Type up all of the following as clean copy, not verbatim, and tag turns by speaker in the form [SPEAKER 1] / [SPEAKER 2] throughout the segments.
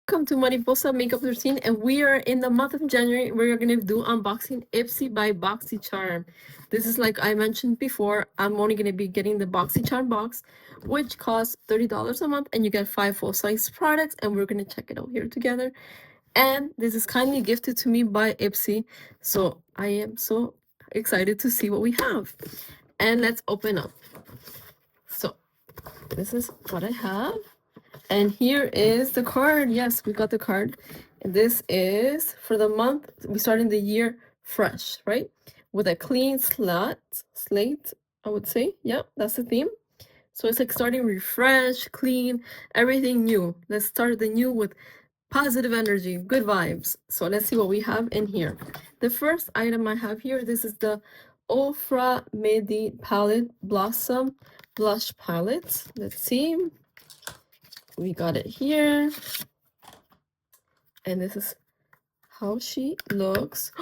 [SPEAKER 1] Welcome to Mariposa Makeup Routine, and we are in the month of January. We're going to do unboxing Ipsy by Boxycharm. This is like I mentioned before, I'm only going to be getting the Boxycharm box, which costs $30 a month, and you get 5 full-size products, and we're going to check it out here together. And this is kindly gifted to me by Ipsy, so I am so excited to see what we have. And let's open up. So this is what I have. And here is the card. Yes, we got the card. And this is for the month. We starting the year fresh, right? With a clean slate, I would say. Yeah, that's the theme. So it's like starting refresh, clean, everything new. Let's start the new with positive energy, good vibes. So let's see what we have in here. The first item I have here, this is the Ofra Midi Palette Blossom Blush Palette. Let's see. We got it here, and this is how she looks.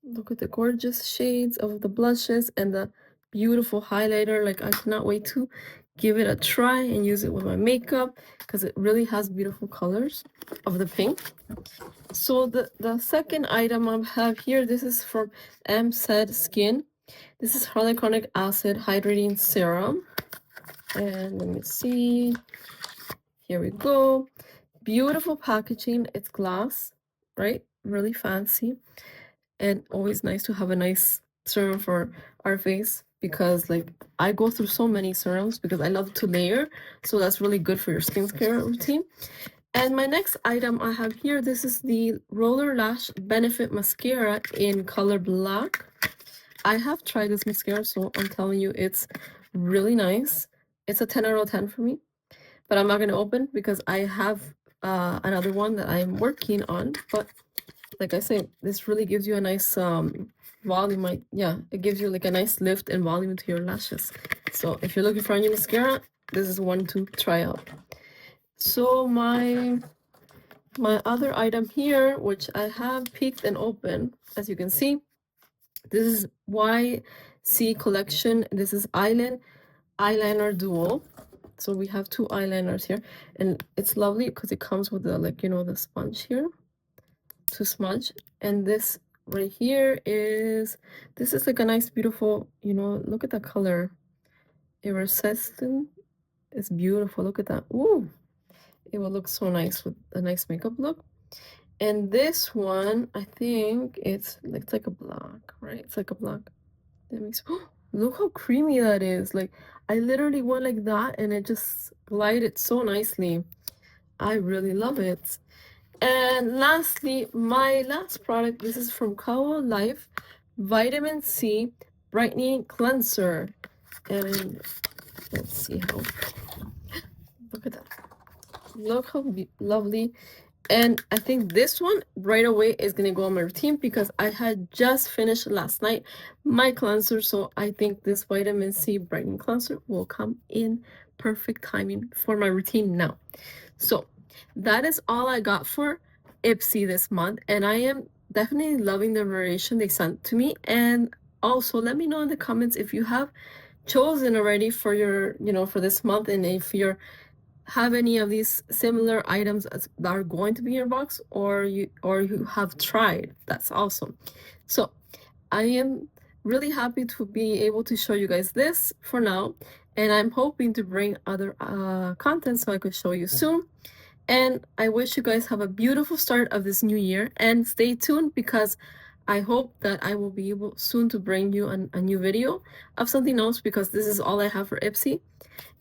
[SPEAKER 1] Look at the gorgeous shades of the blushes and the beautiful highlighter. Like, I cannot wait to give it a try and use it with my makeup because it really has beautiful colors of the pink. So the second item I have here, this is from MSED Skin. This is hyaluronic acid hydrating serum, and let me see. Here we go. Beautiful packaging. It's glass, right? Really fancy. And always nice to have a nice serum for our face because like I go through so many serums because I love to layer. So that's really good for your skincare routine. And my next item I have here, this is the Roller Lash Benefit Mascara in color black. I have tried this mascara, so I'm telling you it's really nice. It's a 10 out of 10 for me. But I'm not going to open because I have another one that I'm working on. But like I said, this really gives you a nice volume. It gives you like a nice lift and volume to your lashes. So if you're looking for a new mascara, this is one to try out. So my other item here, which I have peeked and opened, as you can see, this is YC Collection. This is Eyeliner Duo. So we have 2 eyeliners here, and it's lovely because it comes with the the sponge here to smudge. And this right here is like a nice beautiful, look at the color. Iridescent. It's beautiful. Look at that. Ooh, it will look so nice with a nice makeup look. And this one, I think it's like a black, right? It's like a black. That makes look how creamy that is. Like, I literally went like that and it just glided so nicely. I really love it. And lastly, my last product, this is from Kao Life Vitamin C Brightening Cleanser. And let's see how, look at that. Look how lovely. And I think this one right away is going to go on my routine because I had just finished last night my cleanser. So I think this vitamin C brightening cleanser will come in perfect timing for my routine now. So that is all I got for Ipsy this month. And I am definitely loving the variation they sent to me. And also let me know in the comments if you have chosen already for your, for this month, and if you're have any of these similar items that are going to be in your box, or you have tried. That's awesome. So I am really happy to be able to show you guys this for now, and I'm hoping to bring other content so I could show you soon. And I wish you guys have a beautiful start of this new year, and stay tuned because I hope that I will be able soon to bring you a new video of something else, because this is all I have for Ipsy.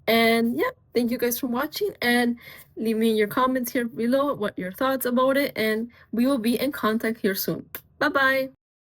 [SPEAKER 1] And yeah, thank you guys for watching, and leave me in your comments here below what your thoughts about it, and we will be in contact here soon. Bye bye.